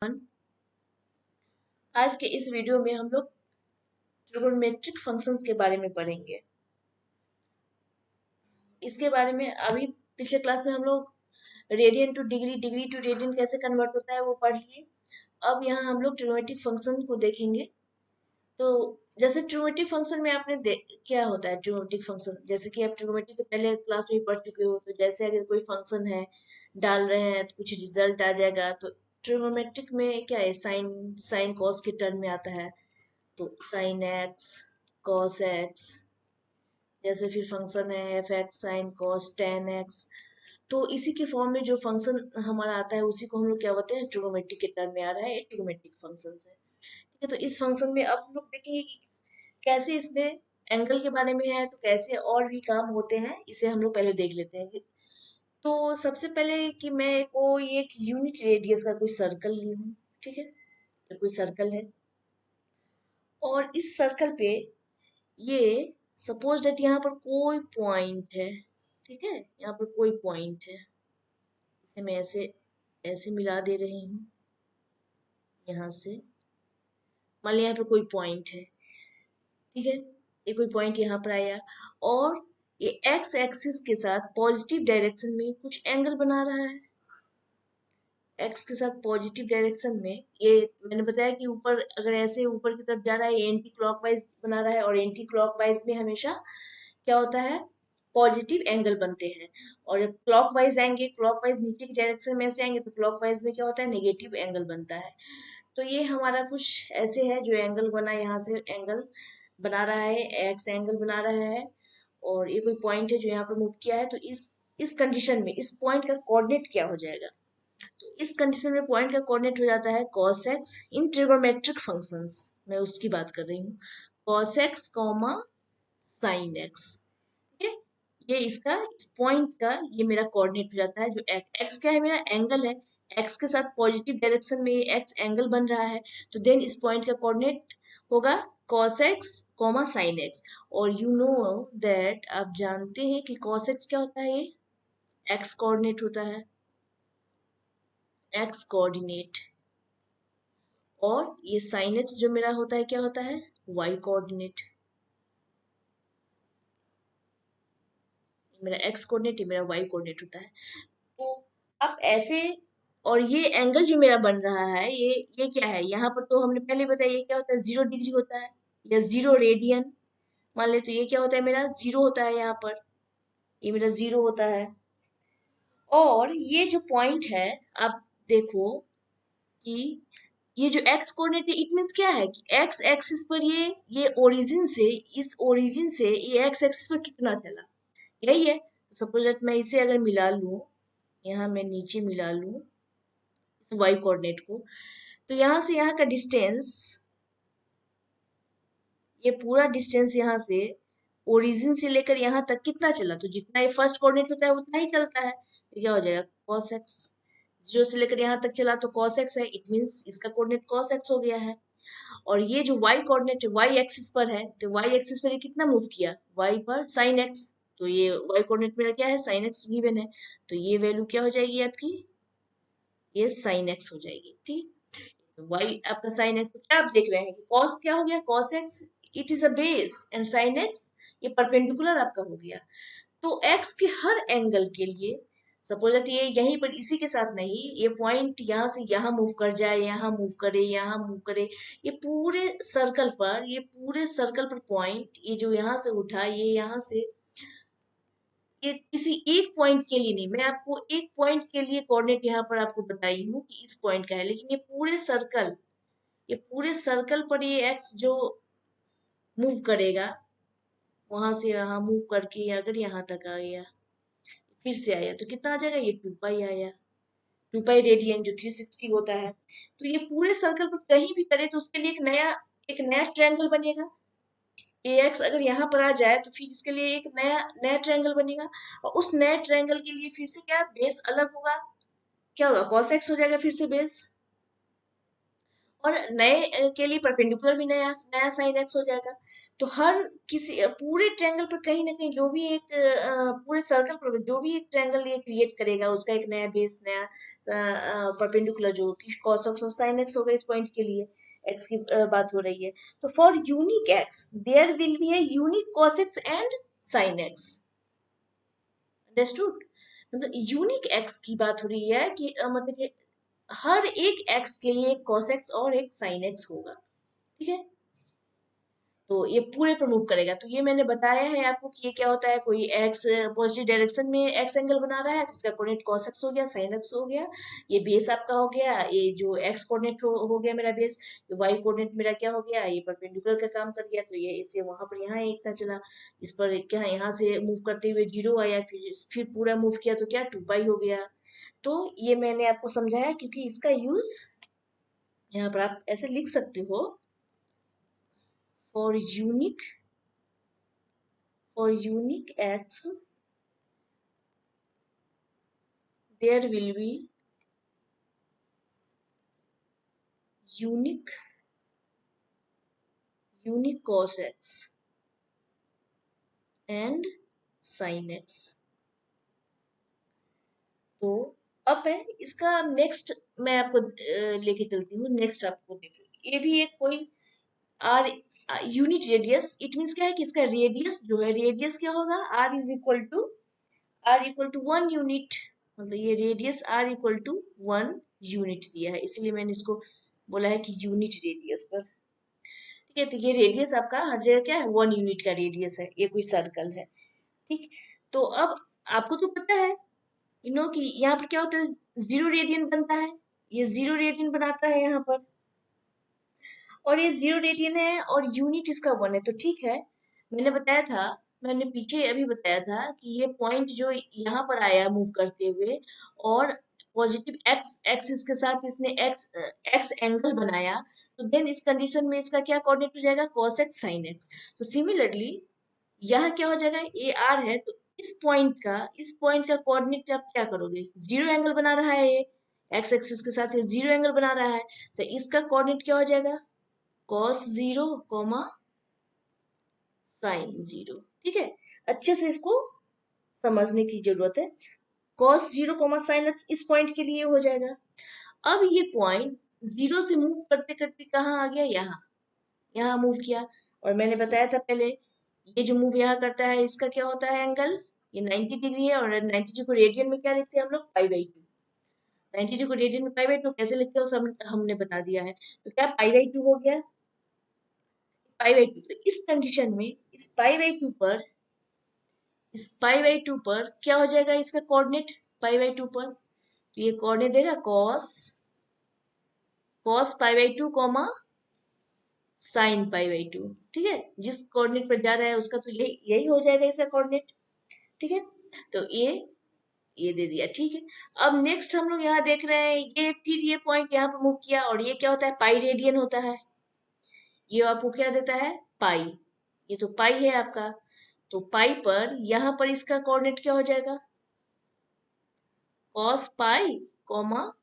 आज के इस वीडियो में हम लोग ट्रिगोनोमेट्रिक फंक्शंस के बारे में पढ़ेंगे। इसके बारे में अभी पिछले क्लास में हम लोग radian to degree, degree to radian कैसे कन्वर्ट होता है वो पढ़ लिए। अब यहाँ हम लोग ट्रिगोनोमेट्रिक फंक्शन को देखेंगे। तो जैसे ट्रिगोनोमेट्रिक फंक्शन में क्या होता है ट्रिगोनोमेट्रिक फंक्शन, जैसे कि आप ट्रिगोनोमेट्री तो पहले क्लास में ही पढ़ चुके हो। तो जैसे अगर कोई फंक्शन है डाल रहे हैं तो कुछ रिजल्ट आ जाएगा। तो ट्रिगोनोमेट्रिक में क्या है, साइन साइन कॉस के टर्म में आता है। तो साइन एक्स कॉस एक्स, जैसे फिर फंक्शन है F x sine cos tan x. तो इसी के फॉर्म में जो फंक्शन हमारा आता है उसी को हम लोग क्या बोलते हैं, ट्रिगोनोमेट्रिक के टर्म में आ रहा है, ट्रिगोनोमेट्रिक फंक्शन है। ठीक है, तो इस फंक्शन में अब हम लोग देखेंगे कि कैसे इसमें एंगल के बारे में है, तो कैसे और भी काम होते हैं इसे हम लोग पहले देख लेते हैं। तो सबसे पहले कि मैं कोई एक यूनिट रेडियस का कोई सर्कल ली हूँ। ठीक है, तो कोई सर्कल है और इस सर्कल पे ये सपोज दैट यहाँ पर कोई पॉइंट है। ठीक है, यहाँ पर कोई पॉइंट है, इसे मैं ऐसे ऐसे मिला दे रही हूँ यहाँ से। मान लिया यहाँ पर कोई पॉइंट है। ठीक है, ये कोई पॉइंट यहाँ पर आया और ये एक्स एक्सिस के साथ पॉजिटिव डायरेक्शन में कुछ एंगल बना रहा है। एक्स के साथ पॉजिटिव डायरेक्शन में ये मैंने बताया कि ऊपर अगर ऐसे ऊपर की तरफ जा रहा है ये एंटी क्लॉकवाइज बना रहा है, और एंटी क्लॉकवाइज में हमेशा क्या होता है, पॉजिटिव एंगल बनते हैं। और जब क्लॉकवाइज आएंगे, क्लॉकवाइज नीचे की डायरेक्शन में से आएंगे तो क्लॉकवाइज में क्या होता है, नेगेटिव एंगल बनता है। तो ये हमारा कुछ ऐसे है जो एंगल बना, यहाँ से एंगल बना रहा है, एक्स एंगल बना रहा है। और ये कोई पॉइंट है जो यहाँ पर मूव किया है। तो इस कंडीशन में इस पॉइंट का कोऑर्डिनेट क्या हो जाएगा, तो इस कंडीशन में पॉइंट का कोऑर्डिनेट हो जाता है cos x इन ट्रिगोनोमेट्रिक फंक्शंस। मैं उसकी बात कर रही हूँ, cos x comma sign x। ठीक है, ये इसका इस पॉइंट का ये मेरा कोऑर्डिनेट हो जाता है। जो x क्या है, मेरा एंगल है। x के साथ पॉजिटिव डायरेक्शन में ये x एंगल बन रहा है। तो देन इस पॉइंट का कोऑर्डिनेट होगा cos x comma sign x। और यू नो दैट, आप जानते हैं कि cos x क्या होता है, ये x कोऑर्डिनेट होता है, x कोऑर्डिनेट। और ये साइन एक्स जो मेरा होता है क्या होता है, y कोऑर्डिनेट। मेरा x कोऑर्डिनेट, ये मेरा y कोऑर्डिनेट होता है। तो अब ऐसे, और ये एंगल जो मेरा बन रहा है ये क्या है, यहाँ पर तो हमने पहले बताया ये क्या होता है, 0 डिग्री होता है या 0 रेडियन। मान ले तो ये क्या होता है, मेरा 0 होता है, यहाँ पर ये मेरा 0 होता है। और ये जो पॉइंट है, आप देखो कि ये जो एक्स कोऑर्डिनेट है, इट मीन्स क्या है कि एक्स एक्सिस पर ये ओरिजिन से, इस ओरिजिन से ये एक्स एक्सिस पर कितना चला, यही है। सपोज दैट मैं इसे अगर मिला लूं, यहाँ मैं नीचे मिला लूं इस वाई कोऑर्डिनेट को, तो यहाँ से यहाँ का डिस्टेंस, ये पूरा डिस्टेंस यहाँ से ओरिजिन से लेकर यहाँ तक कितना चला, तो जितना ये फर्स्ट कोऑर्डिनेट होता है उतना ही चलता है। तो क्या हो जाएगा, cos x। 0 से लेकर यहाँ तक चला तो cos x है, इट मीन्स इसका कोऑर्डिनेट cos x हो गया है। और ये जो y कोऑर्डिनेट है y एक्सिस पर है, तो y एक्सिस पर ये कितना मूव किया, y पर sin x। तो ये y कोऑर्डिनेट मेरा क्या है, sin x गिवन है। तो ये वैल्यू क्या हो जाएगी आपकी, ये sin x हो जाएगी। ठीक, तो y आपका sin x, तो क्या आप देख रहे हैं कि cos क्या हो गया, cos x it is a base and sin x ये परपेंडिकुलर आपका हो गया। तो x के हर एंगल के लिए सपोज दैट ये यहीं पर इसी के साथ नहीं, ये पॉइंट यहाँ से यहाँ मूव कर जाए, यहाँ मूव करे, यहाँ मूव करे, ये पूरे सर्कल पर, ये पूरे सर्कल पर पॉइंट, ये जो यहाँ से उठा, ये यहाँ से, ये किसी एक पॉइंट के लिए नहीं, मैं आपको एक पॉइंट के लिए कोऑर्डिनेट यहाँ पर आपको बताई हूँ कि इस पॉइंट का है, लेकिन ये पूरे सर्कल, ये पूरे सर्कल पर ये एक्स जो मूव करेगा, वहां से यहाँ मूव करके अगर यहाँ तक आ गया, फिर से आया, तो कितना आ जाएगा, ये 2 पाई आया, 2 पाई रेडियन जो 360 होता है। तो ये पूरे सर्कल पर कहीं भी करे तो उसके लिए एक नया ट्रायंगल बनेगा। ए एक्स अगर यहाँ पर आ जाए तो फिर इसके लिए एक नया नया ट्रायंगल बनेगा। और उस नए ट्रायंगल के लिए फिर से क्या, बेस अलग होगा, क्या होगा, cos x हो जाएगा फिर से बेस। और नए के लिए परपेंडिकुलर भी नया नया sin x हो जाएगा। तो हर किसी पूरे ट्रायंगल पर कहीं ना कहीं जो भी एक पूरे सर्कल पर जो भी एक ट्रायंगल ये क्रिएट करेगा उसका एक नया बेस, नया परपेंडिकुलर जो कि cos x और sin x होगा इस पॉइंट के लिए, x की बात हो रही है। तो for unique x there will be a unique cos x and sin x। Understood? मतलब यूनिक x की बात हो रही है कि मतलब कि हर एक x के लिए एक cos x और एक sin x होगा, ठीक है। तो ये पूरे पर मूव करेगा। तो ये मैंने बताया है आपको कि ये क्या होता है, कोई एक्स पॉजिटिव डायरेक्शन में एक्स एंगल बना रहा है तो इसका कोऑर्डिनेट cos x हो गया, sin x हो गया, ये बेस आपका हो गया, ये जो एक्स कोऑर्डिनेट हो गया मेरा बेस, वाई कोऑर्डिनेट मेरा क्या हो गया, ये परपेंडिकुलर का काम कर गया, तो ये इसे वहां पर यहाँ इतना चला, इस पर क्या यहाँ से मूव करते हुए 0 आया, फिर पूरा मूव किया तो क्या 2 पाई हो गया। तो ये मैंने आपको समझाया क्योंकि इसका यूज यहाँ पर आप ऐसे लिख सकते हो, for unique x there will be unique cos x and sin x। तो अब है इसका नेक्स्ट, मैं आपको लेके चलती हूँ नेक्स्ट, आपको देखिए ये भी एक कोई r unit radius, it means क्या है कि इसका रेडियस जो है, रेडियस क्या होगा, r इक्वल टू 1 यूनिट, मतलब ये radius r equal to 1 unit दिया है, इसलिए मैंने इसको बोला है कि यूनिट रेडियस पर, ठीक है। तो ये रेडियस आपका हर जगह क्या है, 1 यूनिट का रेडियस है, ये कोई सर्कल है, ठीक। तो अब आपको तो पता है कि यहाँ पर क्या होता है, 0 रेडियन बनता है, ये 0 रेडियन बनाता है यहाँ पर, और ये 0 रेडियन है और यूनिट इसका 1 है, तो ठीक है। मैंने बताया था, मैंने पीछे अभी बताया था कि ये पॉइंट जो यहाँ पर आया मूव करते हुए और पॉजिटिव एक्स एक्सिस के साथ इसने एक्स एंगल बनाया, तो देन इस कंडीशन में इसका क्या कोऑर्डिनेट हो जाएगा, cos x sin x। तो सिमिलरली यहाँ क्या हो जाएगा, ए आर है, तो इस पॉइंट का कोऑर्डिनेट आप क्या करोगे, 0 एंगल बना रहा है ये, एक्स एक्सिस के साथ ये 0 एंगल बना रहा है, तो इसका कोऑर्डिनेट क्या हो जाएगा, cos 0 कॉमा sin 0, ठीक है। अच्छे से इसको समझने की जरूरत है, cos 0 कॉमा sin x इस पॉइंट के लिए हो जाएगा। अब ये पॉइंट 0 से मूव करते करते कहाँ आ गया, यहाँ मूव किया, और मैंने बताया था पहले ये जो मूव यहाँ करता है इसका क्या होता है एंगल, ये 90 डिग्री है, और 90 को रेडियन में क्या लिखते हैं हम लोग, पाई/2। 90 को रेडियन में पाई/2 कैसे लिखते हैं उसे हमने बता दिया है, तो क्या पाई/2 हो गया, पाई/2। तो इस कंडीशन में इस पाई/2 पर क्या हो जाएगा, इसका कोऑर्डिनेट पाई/2 पर, तो ये कोऑर्डिनेट देगा cos पाई/2 कॉमा sin पाई/2, ठीक है। जिस कोऑर्डिनेट पर जा रहा है उसका तो यही हो जाएगा इसका कोऑर्डिनेट, ठीक है। तो ये दे दिया, ठीक है। अब नेक्स्ट हम लोग यहाँ देख रहे हैं, फिर ये पॉइंट यहाँ पर मूव किया, और ये क्या होता है, पाई रेडियन होता है, ये आपको क्या देता है, पाई, ये तो पाई है आपका, तो पाई पर यहाँ पर इसका कोऑर्डिनेट क्या हो जाएगा, cos पाई कॉमा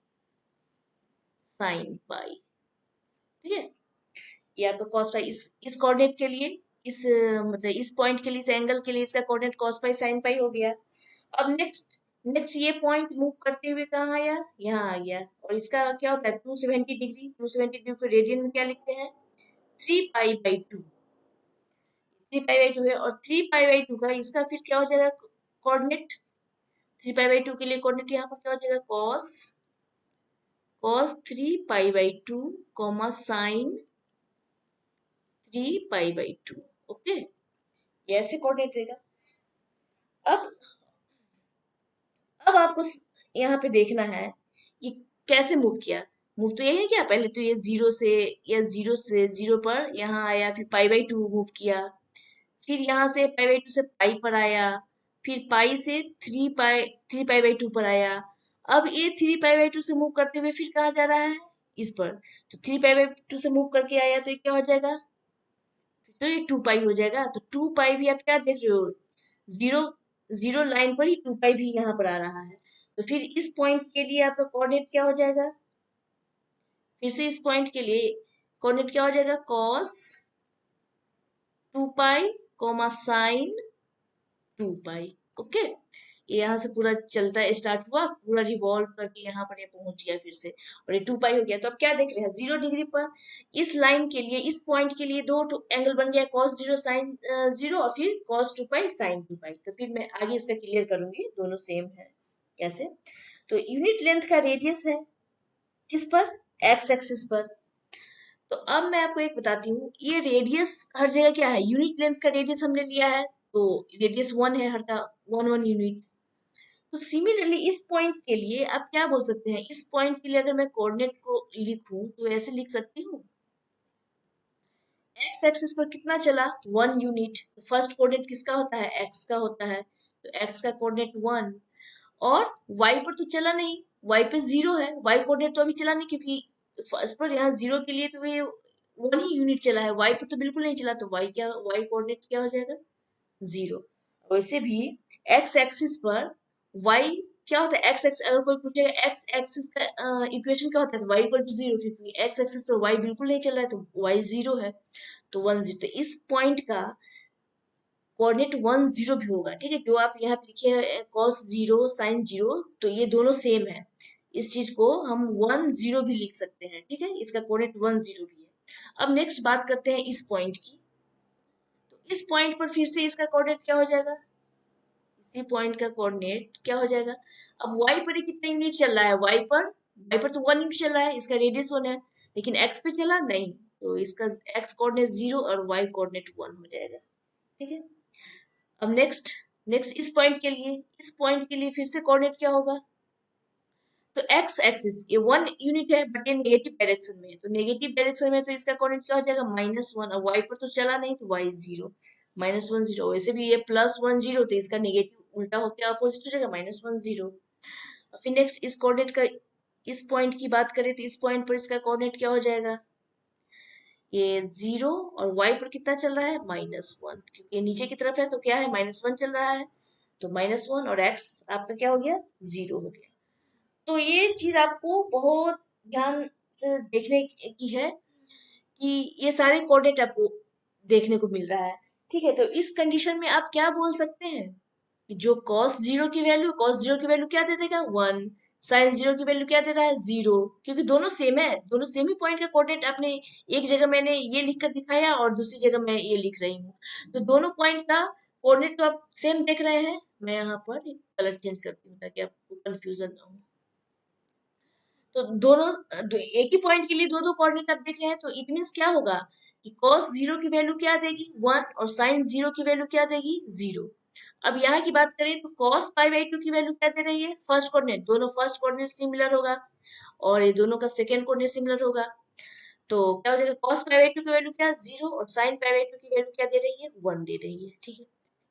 sin पाई, ठीक है। ये आपका cos पाई इस कोऑर्डिनेट के लिए, मतलब इस पॉइंट के लिए, इस एंगल के लिए इसका कोऑर्डिनेट cos पाई sin पाई हो गया। अब नेक्स्ट ये पॉइंट मूव करते हुए कहाँ आया, यहाँ आ गया, और इसका क्या होता है 270 डिग्री को रेडियन में क्या लिखते हैं, 3 पाई/2, 3 पाई/2 है, और 3 पाई/2 का इसका फिर क्या हो जाएगा कोऑर्डिनेट, 3 पाई/2 के लिए कोऑर्डिनेट यहाँ पर क्या हो जाएगा, cos 3 पाई/2 कॉमा sin 3 पाई/2, ओके, ये ऐसे कोऑर्डिनेट रहेगा। अब आपको यहाँ पे देखना है ये कैसे मूव किया, मूव तो यही किया, पहले तो ये 0 पर यहाँ आया, फिर पाई/2 मूव किया, फिर यहाँ से पाई/2 से पाई पर आया, फिर पाई से 3 पाई/2 पर आया। अब ये 3 पाई/2 से मूव करते हुए फिर कहाँ जा रहा है, इस पर, तो 3 पाई/2 से मूव करके आया, तो ये क्या हो जाएगा, तो ये 2 पाई हो जाएगा। तो 2 पाई भी आप क्या देख रहे हो, जीरो जीरो लाइन पर ही 2 पाई भी यहाँ पर आ रहा है, तो फिर इस पॉइंट के लिए आपका कोऑर्डिनेट क्या हो जाएगा, फिर से इस पॉइंट के लिए कोऑर्डिनेट क्या हो जाएगा, cos 2 पाई कॉमा साइन 2 पाई। ओके, ये यहाँ से पूरा चलता है, स्टार्ट हुआ, पूरा रिवॉल्व करके यहाँ पर ये पहुंच गया फिर से, और ये 2 पाई हो गया। तो अब क्या देख रहे हैं, 0 डिग्री पर इस लाइन के लिए, इस पॉइंट के लिए दो एंगल बन गया, cos 0 साइन 0 और फिर cos 2 पाई साइन 2 पाई। तो फिर मैं आगे इसका क्लियर करूंगी, दोनों सेम है कैसे। तो यूनिट लेंथ का रेडियस है किस पर, एक्स एक्सिस पर। तो अब मैं आपको एक बताती हूँ, ये रेडियस हर जगह क्या है, यूनिट लेंथ का रेडियस हमने लिया है, तो रेडियस 1 है हर का, 1 1 यूनिट। तो सिमिलरली इस पॉइंट के लिए आप क्या बोल सकते हैं, इस पॉइंट के लिए अगर मैं कोऑर्डिनेट को लिखूं तो ऐसे लिख सकती हूँ, एक्स एक्सिस पर कितना चला, 1 यूनिट। फर्स्ट कोऑर्डिनेट किसका होता है, एक्स का होता है, तो एक्स का कोऑर्डिनेट 1। और वाई पर तो चला नहीं, वाई पे 0 है, वाई कोऑर्डिनेट तो अभी चला नहीं, क्योंकि फर्स्ट पर यहाँ 0 के लिए तो ये 1 ही यूनिट चला है, वाई पर तो बिल्कुल नहीं चला, तो वाई क्या, वाई कोऑर्डिनेट क्या हो जाएगा, 0। वैसे भी एक्स एक्सिस पर वाई क्या होता है, एक्स एक्स अगर कोई पूछेगा एक्स एक्सिस का इक्वेशन क्या होता है, वाई इक्वल टू 0, क्योंकि एक्स एक्सिस पर वाई बिल्कुल नहीं चल रहा है, तो वाई 0 है, तो 1 0। तो इस पॉइंट का कोऑर्डिनेट 1 0 भी होगा, ठीक है। जो आप यहाँ पे लिखे हैं cos 0 sin 0, तो ये दोनों सेम है, इस चीज को हम 1 0 भी लिख सकते हैं, ठीक है, इसका कोऑर्डिनेट 1 0 भी है। अब नेक्स्ट बात करते हैं इस पॉइंट की। तो इस पॉइंट पर फिर से इसका कोऑर्डिनेट क्या हो जाएगा, इसी पॉइंट का कोऑर्डिनेट क्या हो जाएगा। अब y पर ये कितना यूनिट चल रहा है, y पर तो 1 यूनिट चल रहा है, इसका रेडियस 1 है, लेकिन x पे चला नहीं, तो इसका x कोऑर्डिनेट 0 और y कोऑर्डिनेट 1 हो जाएगा, ठीक है। अब नेक्स्ट नेक्स्ट इस पॉइंट के लिए, इस पॉइंट के लिए फिर से कोऑर्डिनेट क्या होगा, तो x एक्सिस ये 1 यूनिट है, बट ये नेगेटिव डायरेक्शन में है, तो नेगेटिव डायरेक्शन में तो इसका कोऑर्डिनेट क्या हो जाएगा, -1। और y पर तो चला नहीं, तो y 0, -1 0। वैसे भी ये +1 0, तो इसका नेगेटिव उल्टा होकर अपोजिट हो जाएगा, -1 0। फिर नेक्स्ट इस कोऑर्डिनेट का, इस पॉइंट की बात करें तो इस पॉइंट पर इसका कोऑर्डिनेट क्या हो जाएगा, ये 0, और y पर कितना चल रहा है, -1, क्योंकि ये नीचे की तरफ है, तो क्या है, -1 चल रहा है, तो -1, और x आपका क्या हो गया, 0 हो गया। तो ये चीज आपको बहुत ध्यान से देखने की है, कि ये सारे कोऑर्डिनेट आपको देखने को मिल रहा है, ठीक है। तो इस कंडीशन में आप क्या बोल सकते हैं, कि जो cos 0 की वैल्यू क्या दे देगा, 1, sin 0 की वैल्यू क्या दे रहा है, 0, क्योंकि दोनों सेम है, दोनों सेम ही पॉइंट का कोऑर्डिनेट आपने, एक जगह मैंने ये लिख कर दिखाया और दूसरी जगह मैं ये लिख रही हूँ, तो दोनों पॉइंट का कोऑर्डिनेट तो आप सेम देख रहे हैं। मैं यहाँ पर कलर चेंज करती हूँ ताकि आपको कंफ्यूजन ना हो। तो एक ही पॉइंट के लिए दो दो कोऑर्डिनेट आप देख रहे हैं, तो इट मीन्स क्या होगा, कि cos 0 की वैल्यू क्या देगी, 1, और sin 0 की वैल्यू क्या देगी, 0। अब यहाँ की बात करें तो cos π/2 की वैल्यू क्या दे रही है, फर्स्ट कोऑर्डिनेट, दोनों फर्स्ट कोऑर्डिनेट सिमिलर होगा, और ये दोनों का सेकंड कोऑर्डिनेट सिमिलर होगा, तो क्या हो जाएगा, cos π/2 की वैल्यू क्या, 0, और sin π/2 की वैल्यू क्या दे रही है, 1 दे रही है, ठीक है।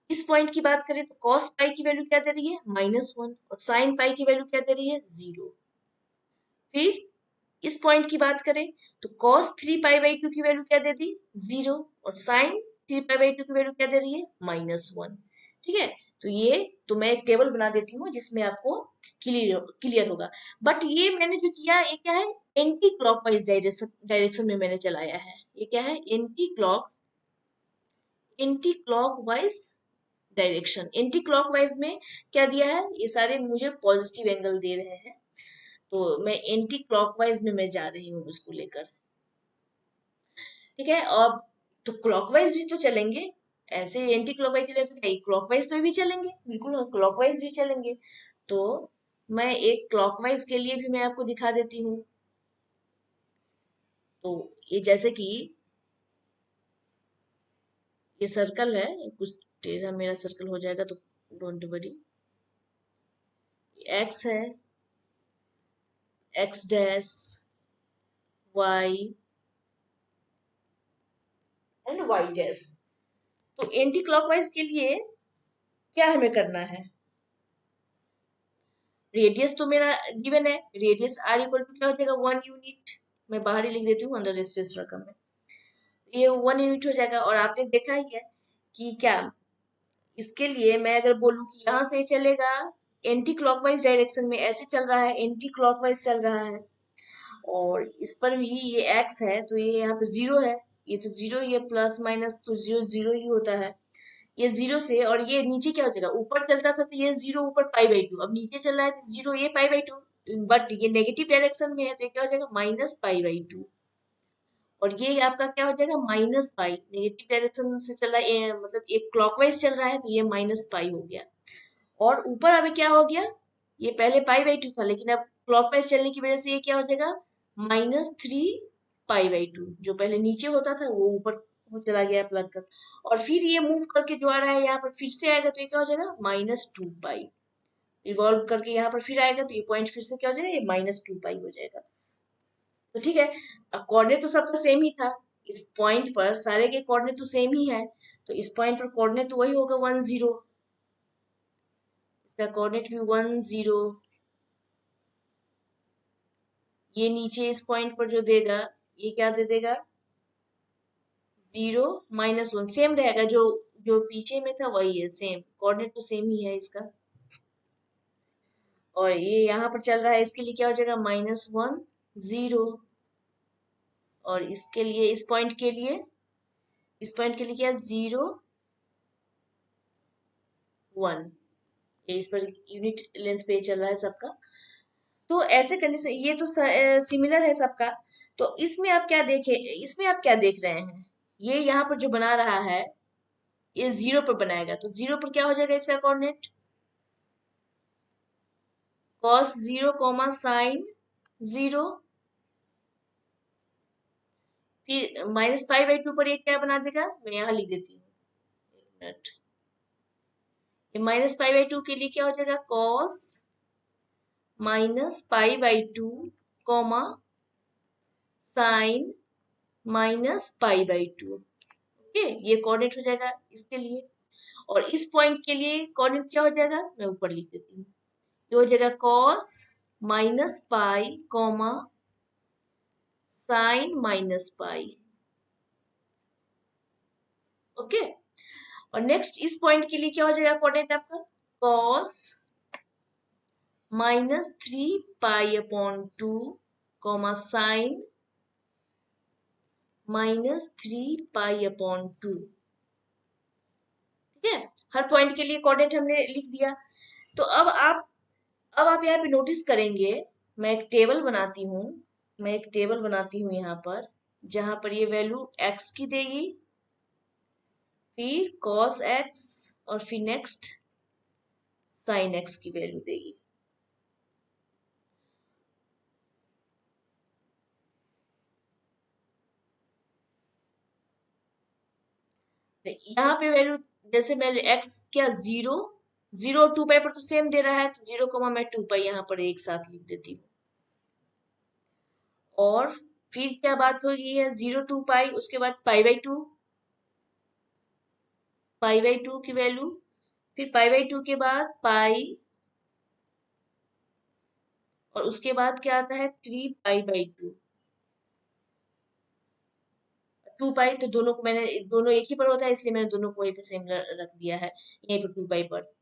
इस पॉइंट की बात करें तो cos पाई की वैल्यू क्या दे रही है, -1, और sin पाई की वैल्यू क्या दे रही है, 0। फिर इस पॉइंट की बात करें तो cos 3π/2 की वैल्यू क्या दे दी, 0, और sin 3π/2 की वैल्यू क्या दे रही है, -1, ठीक है। तो ये, तो मैं एक टेबल बना देती हूँ जिसमें आपको क्लियर होगा। बट ये मैंने जो किया, ये क्या है, एंटी क्लॉकवाइज डायरेक्शन में मैंने चलाया है, ये क्या है, anti clockwise direction. Anti clockwise में क्या दिया है, ये सारे मुझे पॉजिटिव एंगल दे रहे हैं, तो मैं एंटी क्लॉकवाइज में मैं जा रही हूँ उसको लेकर, ठीक है। और तो क्लॉकवाइज भी तो चलेंगे, ऐसे एंटी क्लॉकवाइज चले तो क्या क्लॉकवाइज तो भी चलेंगे, बिल्कुल क्लॉकवाइज भी चलेंगे। तो मैं एक क्लॉकवाइज के लिए भी मैं आपको दिखा देती हूँ। तो ये जैसे कि ये सर्कल है, कुछ टेढ़ा मेरा सर्कल हो जाएगा, तो डोंट वरी। एक्स है, x dash, y and y dash. तो एंटी क्लॉकवाइज के लिए क्या हमें करना है, रेडियस तो मेरा गिवन है, रेडियस आर इक्वल टू क्या हो जाएगा, 1 यूनिट। मैं बाहर ही लिख देती हूँ, अंदर स्पेस रकम में, ये 1 यूनिट हो जाएगा। और आपने देखा ही है कि क्या, इसके लिए मैं अगर बोलूँ कि यहाँ से चलेगा एंटी क्लॉकवाइज डायरेक्शन में, ऐसे चल रहा है, एंटी क्लॉकवाइज चल रहा है, और इस पर भी ये एक्स है, तो ये यहाँ पे 0 है, ये तो जीरो, ये प्लस माइनस तो जीरो जीरो ही होता है। ये जीरो से, और ये नीचे क्या हो जाएगा, ऊपर चलता था तो ये जीरो ऊपर पाई बाई टू, अब नीचे चल रहा है तो जीरो ये पाई बाई टू, बट ये नेगेटिव डायरेक्शन में है तो ये क्या हो जाएगा, माइनस पाई बाई टू। और ये आपका क्या हो जाएगा, माइनस पाई, नेगेटिव डायरेक्शन से चल रहा है मतलब एक क्लॉकवाइज चल रहा है तो ये माइनस पाई हो गया। और ऊपर अभी क्या हो गया, ये पहले पाई बाई टू था लेकिन अब क्लॉकवाइज चलने की वजह से ये क्या हो जाएगा, minus three pi by two. जो पहले नीचे होता था वो ऊपर वो चला गया प्लग कर, और फिर ये मूव करके जो आ रहा है यहाँ पर फिर से आएगा तो ये क्या हो जाएगा, माइनस टू पाई। रिवॉल्व करके यहाँ पर फिर आएगा तो ये पॉइंट फिर से क्या हो जाएगा, ये माइनस टू पाई हो जाएगा। तो ठीक है, कोऑर्डिनेट तो सबका सेम ही था, इस पॉइंट पर सारे के कोऑर्डिनेट तो सेम ही है, तो इस पॉइंट पर कोऑर्डिनेट तो वही होगा 10, इसका कोऑर्डिनेट भी 10। ये नीचे इस पॉइंट पर जो देगा ये क्या दे देगा, 0 -1, सेम रहेगा, जो जो पीछे में था वही है, सेम कोऑर्डिनेट तो सेम ही है इसका। और ये यहाँ पर चल रहा है, इसके लिए क्या हो जाएगा, -1 0। और इसके लिए इस पॉइंट के लिए, इस पॉइंट के लिए क्या, 0 1, ये इस पर यूनिट लेंथ पे चल रहा है सबका। तो ऐसे करने से ये तो सिमिलर है सबका। तो इसमें आप क्या देखे, इसमें आप क्या देख रहे हैं, ये यहाँ पर जो बना रहा है ये 0 पर बनाएगा, तो 0 पर क्या हो जाएगा इसका कोऑर्डिनेट, cos 0 sin 0। फिर -π/2 पर ये क्या बना देगा, मैं यहाँ लिख देती हूँ, एक मिनट। ये -π/2 के लिए क्या हो जाएगा, cos -π/2 sin -π/2। ओके, ये कोऑर्डिनेट हो जाएगा इसके लिए। और इस पॉइंट के लिए कोऑर्डिनेट क्या हो जाएगा, मैं ऊपर लिख देती हूँ, ये हो जाएगा cos -π, sin -π। ओके, और नेक्स्ट इस पॉइंट के लिए क्या हो जाएगा कोऑर्डिनेट आपका, cos -3π/2 sin -3π/2। ठीक है, हर पॉइंट के लिए कोऑर्डिनेट हमने लिख दिया। तो अब आप यहाँ पे नोटिस करेंगे, मैं एक टेबल बनाती हूँ, मैं एक टेबल बनाती हूँ यहाँ पर, जहां पर ये वैल्यू x की देगी, फिर cos x, और फिर नेक्स्ट sin x की वैल्यू देगी। यहाँ पे वैल्यू जैसे मैं x क्या 0 0 2 पाई पर तो सेम दे रहा है, तो 0 मैं 2 पाई यहाँ पर एक साथ लिख देती हूँ। और फिर क्या बात होगी है, 0 2 पाई, उसके बाद π/2, π/2 की वैल्यू, फिर π/2 के बाद पाई, और उसके बाद क्या आता है 3π/2। 2 पाई तो दोनों को मैंने, दोनों एक ही पर होता है इसलिए मैंने दोनों को वहीं पे सेम रख दिया है, यहीं पर 2 पाई पर।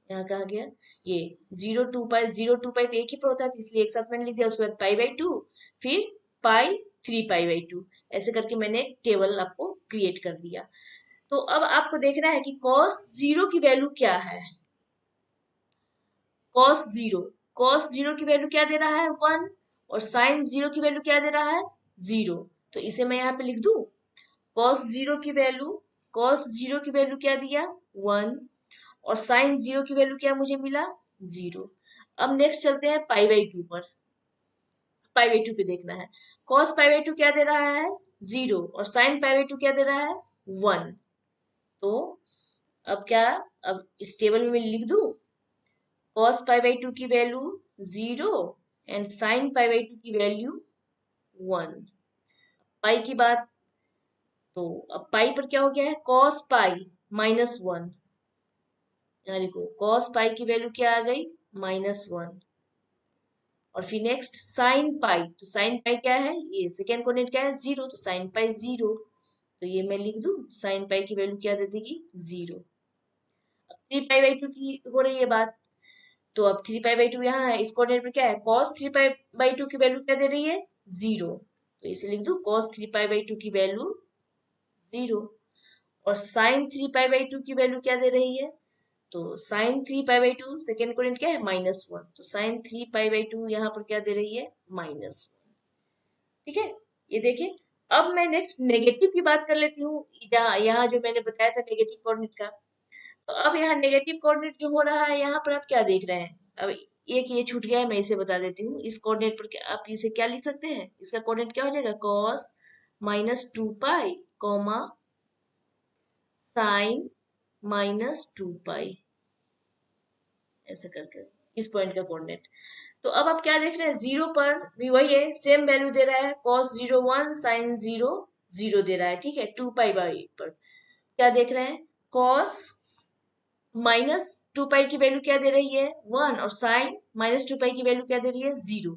यहाँ कहा गया ये 0 2 पाई, 0 2 पाई तो एक ही पर होता है तो इसलिए एक साथ मैंने लिख दिया, उसके बाद π/2, फिर पाई 3π/2, ऐसे करके मैंने एक टेबल आपको क्रिएट कर दिया। तो अब आपको देखना है कि cos 0 की वैल्यू क्या है, cos 0, cos 0 की वैल्यू क्या दे रहा है 1, और sin 0 की वैल्यू क्या दे रहा है 0। तो इसे मैं यहाँ पे लिख दूं, cos 0 की वैल्यू, cos 0 की वैल्यू क्या दिया 1, और sin 0 की वैल्यू क्या मुझे मिला 0। अब नेक्स्ट चलते हैं π/2 पर, π/2 पे देखना है, cos π/2 क्या दे रहा है 0, और sin π/2 क्या दे रहा है 1। तो अब क्या, अब इस टेबल में मैं लिख दूं, cos π/2 की वैल्यू 0 एंड sin π/2 की वैल्यू 1। पाई की बात, तो अब पाई पर क्या हो गया है, cos पाई -1, यहाँ लिखो cos पाई की वैल्यू क्या आ गई -1। और फिर नेक्स्ट साइन पाई, तो साइन पाई क्या है, ये सेकेंड कोऑर्डिनेट क्या है 0, तो साइन पाई 0, तो ये मैं लिख दूं, साइन पाई की वैल्यू क्या दे देगी 0। अब 3π/2 की हो रही है बात, तो अब 3π/2 यहाँ है, इस कोऑर्डिनेट में क्या है, cos 3π/2 की वैल्यू क्या दे रही है 0, तो इसे लिख दूं cos 3π/2 की वैल्यू 0। और साइन 3π/2 की वैल्यू क्या दे रही है? तो साइन 3π/2 सेकेंड कोऑर्डिनेट क्या है? -1। तो साइन 3π/2 यहाँ पर क्या दे रही है? -1। ठीक है, ये देखिए। अब मैं नेक्स्ट नेगेटिव की बात कर लेती हूँ। यहाँ जो मैंने बताया था नेगेटिव कोऑर्डिनेट का, तो अब यहाँ नेगेटिव कोऑर्डिनेट जो हो रहा है, यहाँ पर आप क्या देख रहे हैं? अब एक ये छूट गया है, मैं इसे बता देती हूँ। इस कोऑर्डिनेट पर आप इसे क्या लिख सकते हैं? इसका कोऑर्डिनेट क्या हो जाएगा? cos -2π, साइन -2π, ऐसे करके इस पॉइंट का कोऑर्डिनेट। तो अब आप क्या देख रहे हैं? 0 पर भी वही है, सेम वैल्यू दे रहा है, cos 0 1, sin 0 0 दे रहा है। ठीक है, 2π/8 पर क्या देख रहे हैं? cos -2π की वैल्यू क्या दे रही है? 1। और साइन -2π की वैल्यू क्या दे रही है? 0।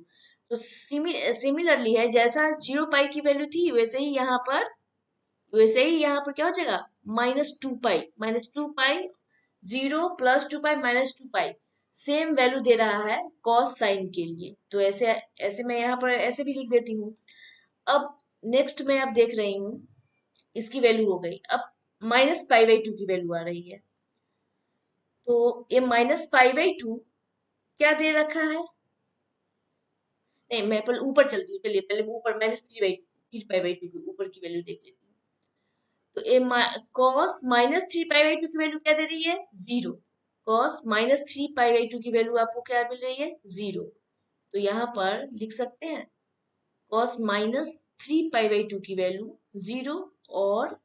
तो सिमिलरली है, जैसा 0π की वैल्यू थी वैसे ही यहाँ पर क्या हो जाएगा? -2π, 0 + 2π -2π, सेम वैल्यू दे रहा है कॉस साइन के लिए। तो ऐसे ऐसे मैं यहाँ पर ऐसे भी लिख देती हूँ। अब नेक्स्ट में आप देख रही हूँ, इसकी वैल्यू हो गई। अब -π/2 की वैल्यू आ रही है। तो ये -π/2 क्या दे रखा है? नहीं, मैं पहले ऊपर चलती हूँ। चलिए पहले ऊपर -3π/2 के ऊपर की वैल्यू देख लेती हूँ। तो ये cos -3π/2 की वैल्यू क्या दे रही है? 0। cos -3π/2 की वैल्यू आपको क्या मिल रही है? 0। तो यहाँ पर लिख सकते हैं cos -3π/2 की वैल्यू 0, और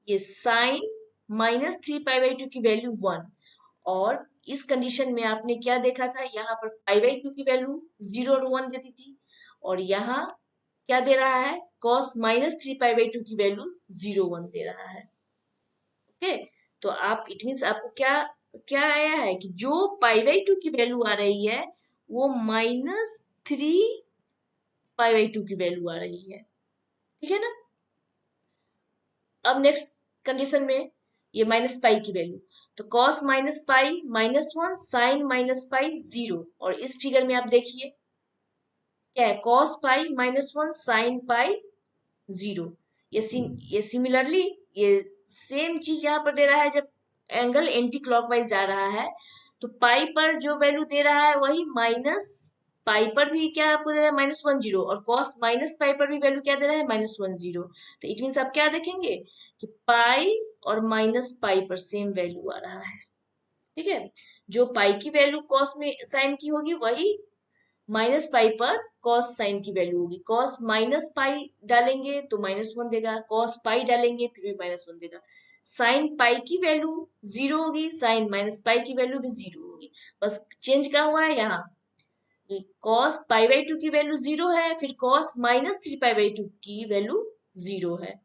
ये साइन -3π/2 की वैल्यू 1। और इस कंडीशन में आपने क्या देखा था? यहाँ पर π/2 की वैल्यू 0 और 1 देती थी, और यहाँ क्या दे रहा है? cos -3π/2 की वैल्यू 0 1 दे रहा है। ओके, तो आप इट मीन्स आपको क्या क्या आया है कि जो π/2 की वैल्यू आ रही है वो -3π/2 की वैल्यू आ रही है। ठीक है ना? अब नेक्स्ट कंडीशन में ये -π की वैल्यू, तो cos -π -1, साइन -π 0। और इस फिगर में आप देखिए क्या है? cos π -1, sine π 0। ये सिमिलरली ये सेम चीज यहाँ पर दे रहा है। जब एंगल एंटी क्लॉकवाइज जा रहा है, तो पाई पर जो वैल्यू दे रहा है वही माइनस पाई पर भी क्या आपको दे रहा है? -1 0। और cos -π पर भी वैल्यू क्या दे रहा है? -1 0। तो इट मीन्स आप क्या देखेंगे कि पाई और -π पर सेम वैल्यू आ रहा है। ठीक है, जो पाई की वैल्यू कॉस में साइन की होगी वही -π पर cos साइन की वैल्यू होगी। cos -π डालेंगे तो -1 देगा, cos π डालेंगे फिर भी -1 देगा। साइन π की वैल्यू 0 होगी, साइन -π की वैल्यू भी 0 होगी। बस चेंज क्या हुआ है यहाँ? cos π/2 की वैल्यू 0 है, फिर cos -3π/2 की वैल्यू 0 है।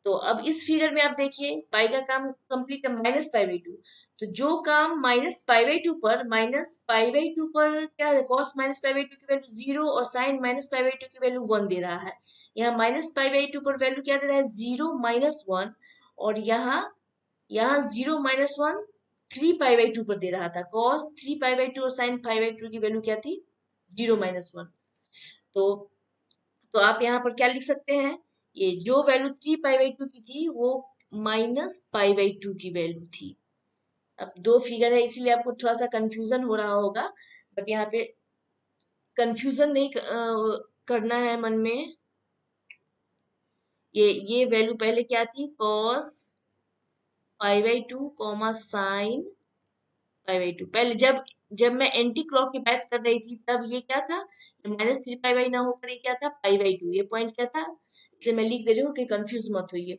तो अब इस फिगर में आप देखिए पाई का काम कंप्लीट है -π/2। तो जो काम -π/2 पर क्या है? cos -π/2 की वैल्यू 0 और sin -π/2 की वैल्यू 1 दे रहा है। यहाँ -π/2 पर वैल्यू क्या दे रहा है? 0 -1। और यहाँ 0 -1 3π/2 पर दे रहा था। cos 3π/2 और sin π/2 की वैल्यू क्या थी? 0 -1। तो तो आप यहाँ पर क्या लिख सकते हैं? ये जो वैल्यू 3π/2 की थी वो -π/2 की वैल्यू थी। अब दो फिगर है इसीलिए आपको थोड़ा सा कंफ्यूजन हो रहा होगा, बट यहाँ पे कंफ्यूजन नहीं करना है मन में। ये वैल्यू पहले क्या थी? cos π/2, sin π/2। पहले जब जब मैं एंटी क्लॉक की बात कर रही थी तब ये क्या था? -3π ना होकर ये क्या था? π/2। ये पॉइंट क्या था? इसलिए मैं लिख दे रही हूँ कि कंफ्यूज मत होइए।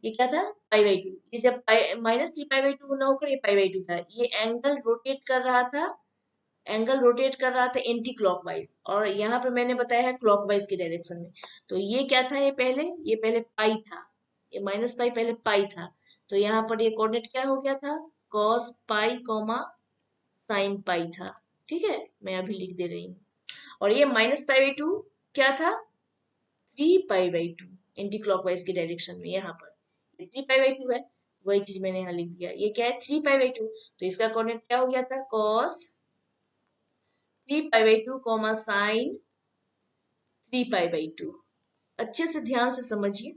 ये क्या था? π/2। ये जब -3π/2 ना होकर ये π/2 था। ये एंगल रोटेट कर रहा था एंटी क्लॉकवाइज, और यहाँ पे मैंने बताया है क्लॉकवाइज के डायरेक्शन में। तो ये क्या था? ये पहले पाई था। ये -π पहले पाई था। तो यहाँ पर ये कोऑर्डिनेट क्या हो गया था? cos π, sin π था। ठीक है, मैं अभी लिख दे रही हूँ। और ये -π/2 क्या था? 3π/2 एंटी क्लॉकवाइज के डायरेक्शन में। यहाँ पर 3π/2 है, वही चीज मैंने यहाँ लिख दिया। ये क्या है? 3π/2। तो इसका कोऑर्डिनेट क्या हो गया था? cos 3π/2, sin 3π/2। अच्छे से ध्यान से समझिए।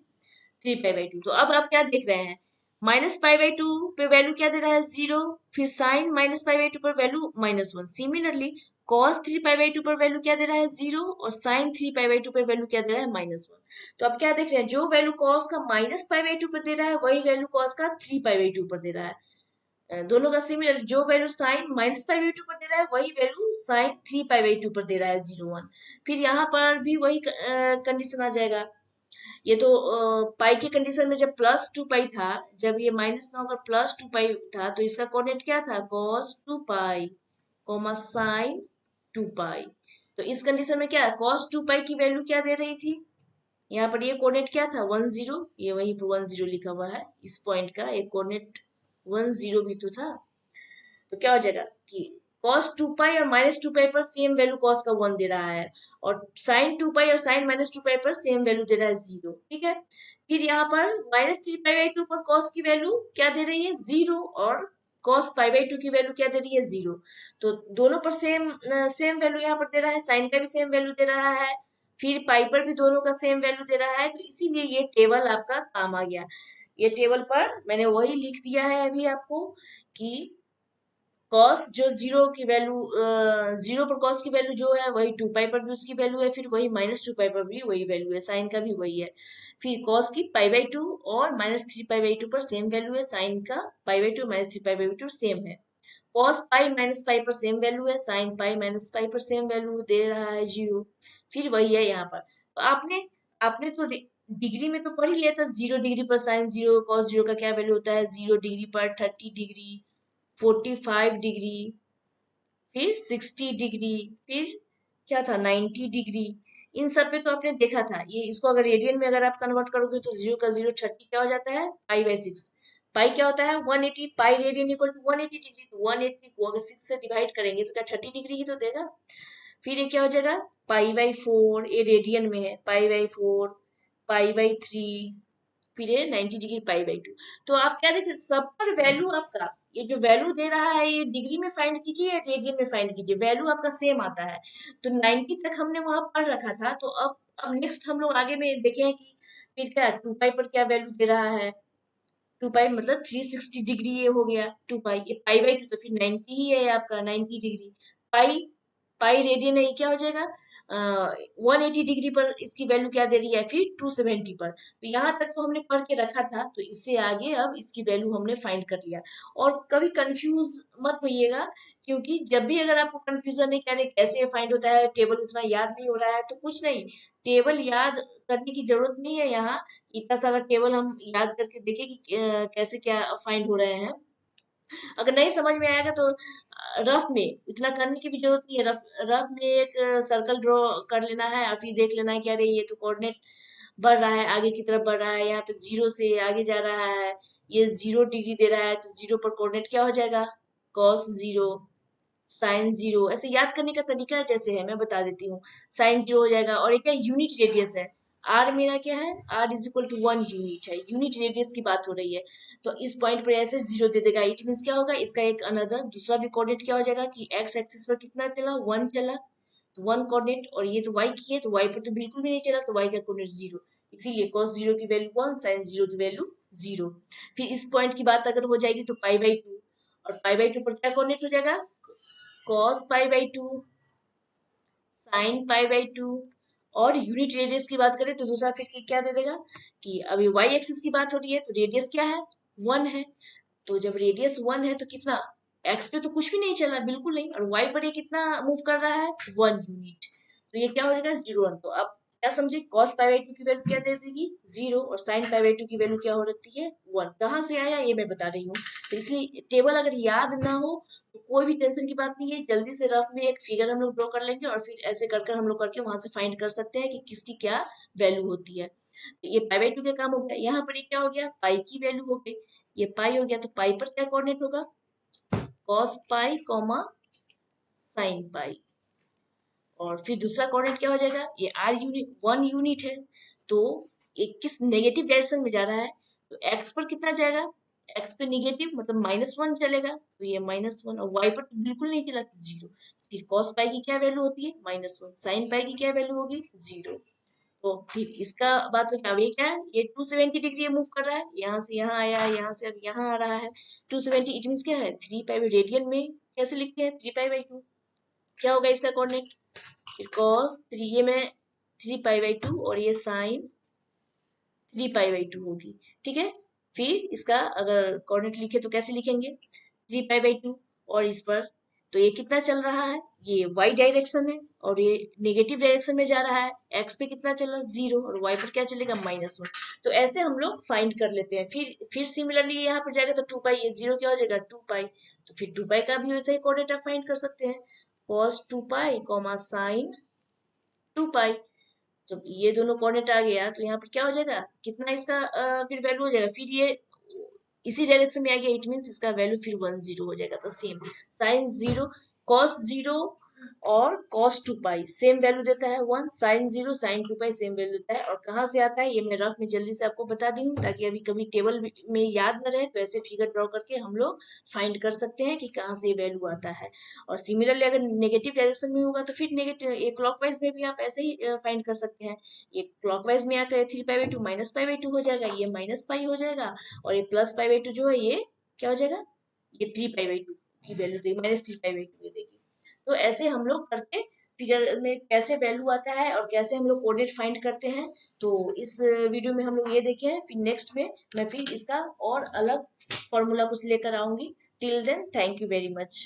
3 पाई बाई 2। तो अब आप क्या देख रहे हैं, -पाई बाई 2 पे वैल्यू क्या दे रहा है, 0। फिर साइन -पाई बाई 2 पर value -1। Similarly cos 3 pi by 2 पर वैल्यू क्या दे रहा है, 0। और साइन 3 पाई बाई 2 पर वैल्यू क्या दे रहा है, -1। तो अब क्या देख रहे हैं, जो वैल्यू कॉस का -पाई बाई 2 पर दे रहा है वही वैल्यू कॉस का 3 पाई बाई 2 पर दे रहा है। दोनों का सिमिलर, जो वैल्यू साइन -पाई बाई 2 पर दे रहा है वही वैल्यू साइन 3 पाई बाई 2 पर दे रहा है, 0 1। फिर यहाँ पर भी वही कंडीशन आ जाएगा। ये तो पाई की कंडीशन में जब +2 पाई था, जब ये माइनस ना होकर +2 पाई था, तो इसका कोऑर्डिनेट क्या था, cos 2 पाई कोमा sin 2 पाई। तो इस कंडीशन में क्या है, cos 2 पाई की वैल्यू क्या दे रही थी, यहाँ पर ये कोऑर्डिनेट क्या था, 1 0। ये वहीं पर 1 0 लिखा हुआ है, इस पॉइंट का एक कोऑर्डिनेट 1 0 भी तो था। तो क्या हो जाएगा कि cos 2 पाई और -2 पाई पर सेम वैल्यू cos का 1 दे रहा है, और sin 2 पाई और sin -2 पाई पर सेम वैल्यू दे रहा है, 0। ठीक है। फिर यहाँ पर -3 पाई बाई 2 पर cos की वैल्यू क्या दे रही है, 0। और cos पाई बाई 2 की वैल्यू क्या दे रही है, 0। तो दोनों पर सेम सेम वैल्यू यहाँ पर दे रहा है, साइन का भी सेम वैल्यू दे रहा है, फिर पाई पर भी दोनों का सेम वैल्यू दे रहा है। तो इसीलिए ये टेबल आपका काम आ गया। ये टेबल पर मैंने वही लिख दिया है अभी आपको कि कॉस जो 0 पर कॉस की वैल्यू जो है वही 2 पाई पर भी उसकी वैल्यू है, फिर वही -2 पाई पर भी वही वैल्यू है, साइन का भी वही है। फिर कॉस की पाई बाई 2 और -3 पाई बाई 2 पर सेम वैल्यू है, साइन का pi by 2 -3 pi by 2 same है। कॉस पाई माइनस पाई पर सेम वैल्यू है, साइन पाई माइनस पाई पर सेम वैल्यू दे रहा है, 0। फिर वही है यहाँ पर। तो आपने आपने तो डिग्री में तो पढ़ ही लिया था, 0 डिग्री पर साइन 0 cos 0 का क्या वैल्यू होता है, 0 डिग्री पर 30 डिग्री, 45 डिग्री, फिर 60 डिग्री, फिर क्या था, 90 डिग्री। इन सब पे तो आपने देखा था। ये इसको अगर रेडियन में अगर आप कन्वर्ट करोगे तो 0 का 0 30 क्या हो जाता है, पाई/6। पाई क्या होता है, 180। Pi radian equal to 180 degree. तो 180 को अगर 6 से डिवाइड करेंगे तो क्या 30 डिग्री ही तो देगा। फिर ये क्या हो जाएगा, पाई/4। ये रेडियन में है, पाई/4, पाई/3, फिर ये 90 डिग्री, पाई/2। तो आप क्या देखिए, सब पर वैल्यू आपका, ये जो वैल्यू दे रहा है ये डिग्री में फाइंड कीजिए या रेडियन में फाइंड कीजिए, वैल्यू आपका सेम आता है। तो 90 तक हमने वहां पढ़ रखा था। तो अब नेक्स्ट हम लोग आगे में देखें कि फिर क्या 2 पाई पर क्या वैल्यू दे रहा है। 2 पाई मतलब 360 डिग्री ये हो गया 2 पाई, ये पाई/2 तो फिर 90 ही है आपका, 90 डिग्री। पाई पाई रेडियन है, ये क्या हो जाएगा, 180 डिग्री पर इसकी वैल्यू क्या दे रही है, फिर 270 पर। तो यहाँ तक तो हमने पढ़ के रखा था, तो इससे आगे अब इसकी वैल्यू हमने फाइंड कर लिया। और कभी कंफ्यूज मत होइएगा, क्योंकि जब भी अगर आपको कंफ्यूजन है, कह रहे कैसे फाइंड होता है, टेबल उतना याद नहीं हो रहा है, तो कुछ नहीं, टेबल याद करने की जरूरत नहीं है। यहाँ इतना सारा टेबल हम याद करके देखें कि कैसे क्या फाइंड हो रहे हैं। अगर नहीं समझ में आएगा तो रफ में इतना करने की भी जरूरत नहीं है। रफ रफ में एक सर्कल ड्रॉ कर लेना है, और फिर देख लेना है कि अरे ये तो कोऑर्डिनेट बढ़ रहा है, आगे की तरफ बढ़ रहा है, यहाँ पे 0 से आगे जा रहा है, ये 0 डिग्री दे रहा है, तो 0 पर कोऑर्डिनेट क्या हो जाएगा, cos 0, sin 0। ऐसे याद करने का तरीका जैसे है मैं बता देती हूँ। sin 0 हो जाएगा, और एक क्या यूनिट रेडियस है, आर मेरा क्या है, r = 1 यूनिट है, यूनिट रेडियस की बात हो रही है। तो इस पॉइंट पर ऐसे 0 दे देगा, इट मीन्स क्या होगा, इसका एक अनदर दूसरा भी कोऑर्डिनेट क्या हो जाएगा कि एक्स एक्सिस पर कितना चला, 1 चला। तो 1 कोऑर्डिनेट, और ये तो y की है, तो y पर तो बिल्कुल भी नहीं चला, तो y का कोऑर्डिनेट 0। इसीलिए cos 0 की वैल्यू 1, sin 0 की वैल्यू 0। फिर इस पॉइंट की बात अगर हो जाएगी तो पाई/2, और पाई/2 पर क्या कोऑर्डिनेट हो जाएगा, cos π/2, sin π/2। और यूनिट रेडियस की बात करें तो दूसरा फिर क्या दे देगा कि अभी y एक्सिस की बात हो रही है, तो रेडियस क्या है, 1 है। तो जब रेडियस 1 है तो कितना, एक्स पे तो कुछ भी नहीं चला, बिल्कुल नहीं, और वाई पर ये कितना मूव कर रहा है, 1 यूनिट। तो ये क्या हो जाएगा, 0 1। तो अब क्या समझे, cos π/2 की वैल्यू क्या दे देगी, 0, और sin π/2 की वैल्यू क्या हो रही है, 1। कहाँ से आया ये मैं बता रही हूँ। तो इसलिए टेबल अगर याद ना हो तो कोई भी टेंशन की बात नहीं है, जल्दी से रफ में एक फिगर हम लोग ड्रॉ कर लेंगे, और फिर ऐसे कर कर हम लोग करके वहां से फाइंड कर सकते हैं कि किसकी क्या वैल्यू होती है। तो ये π/2 का काम हो गया। यहाँ पर ये क्या हो गया, पाई की वैल्यू हो गई, ये पाई हो गया। तो पाई पर क्या कोऑर्डिनेट होगा, cos पाई कॉमा sin पाई। और फिर दूसरा कोऑर्डिनेट क्या हो जाएगा, ये r यूनिट 1 यूनिट है, तो ये किस नेगेटिव डायरेक्शन में जा रहा है, तो x पर कितना जाएगा, x पे नेगेटिव मतलब -1 चलेगा, तो ये -1। और y पर तो बिल्कुल नहीं चला, तो 0। फिर cos पाई की क्या वैल्यू होती है, -1। sin पाई की क्या वैल्यू होगी, 0। तो फिर इसका बात में क्या, ये क्या है, ये 270 डिग्री मूव कर रहा है, यहाँ से यहाँ आया है, यहाँ से अब यहाँ आ रहा है 270। इट मीन्स क्या है, 3 पाई रेडियन में कैसे लिखते हैं, 3 पाई बाई 2। क्या होगा इसका कोऑर्डिनेट, फिर कॉस 3, ये मैं 3 पाई बाई 2 और ये साइन 3 पाई बाई 2 होगी। ठीक है, फिर इसका अगर कोऑर्डिनेट लिखे तो कैसे लिखेंगे, 3 पाई बाई 2 और इस पर, तो ये कितना चल रहा है, ये वाई डायरेक्शन है और ये नेगेटिव डायरेक्शन में जा रहा है। एक्स पे कितना चल रहा है, 0, और वाई पर क्या चलेगा, -1। तो ऐसे हम लोग फाइंड कर लेते हैं। फिर सिमिलरली यहाँ पर जाएगा तो 2 पाई, ये 0 क्या हो जाएगा, 2 पाई। तो फिर 2 पाई का भी वैसे ही कोऑर्डिनेट आप फाइंड कर सकते हैं, कॉस 2 पाई कॉमा साइन 2 पाई। जब ये दोनों कोऑर्डिनेट आ गया तो यहाँ पर क्या हो जाएगा, कितना इसका फिर वैल्यू हो जाएगा, फिर ये इसी डायरेक्शन में आ गया, इट मीन्स इसका वैल्यू फिर 10 हो जाएगा। तो सेम साइन 0 कॉस 0 और कॉस 2 पाई सेम वैल्यू देता है 1, sine 0 sine 2 pi same value देता है। और कहाँ से आता है ये मैं रफ में जल्दी से आपको बता दी हूँ, ताकि अभी कभी टेबल में याद न रहे, तो ऐसे फिगर ड्रॉ करके हम लोग फाइंड कर सकते हैं कि कहाँ से ये वैल्यू आता है। और सिमिलरली अगर नेगेटिव डायरेक्शन में होगा तो फिर नेगेटिव, ये क्लॉकवाइज में भी आप ऐसे ही फाइंड कर सकते हैं। ये क्लॉकवाइज में आकर 3 पाई बाई 2 -पाई बाई 2 हो जाएगा, ये -पाई हो जाएगा, और ये +पाई बाई 2 जो है ये क्या हो जाएगा, ये 3 पाई बाई 2 की वैल्यू देगी, -3 पाई बाई 2 देगी। तो ऐसे हम लोग करके फिगर में कैसे वैल्यू आता है और कैसे हम लोग कोऑर्डिनेट फाइंड करते हैं, तो इस वीडियो में हम लोग ये देखे हैं। फिर नेक्स्ट में मैं फिर इसका और अलग फॉर्मूला कुछ लेकर आऊंगी। Till then thank you very much.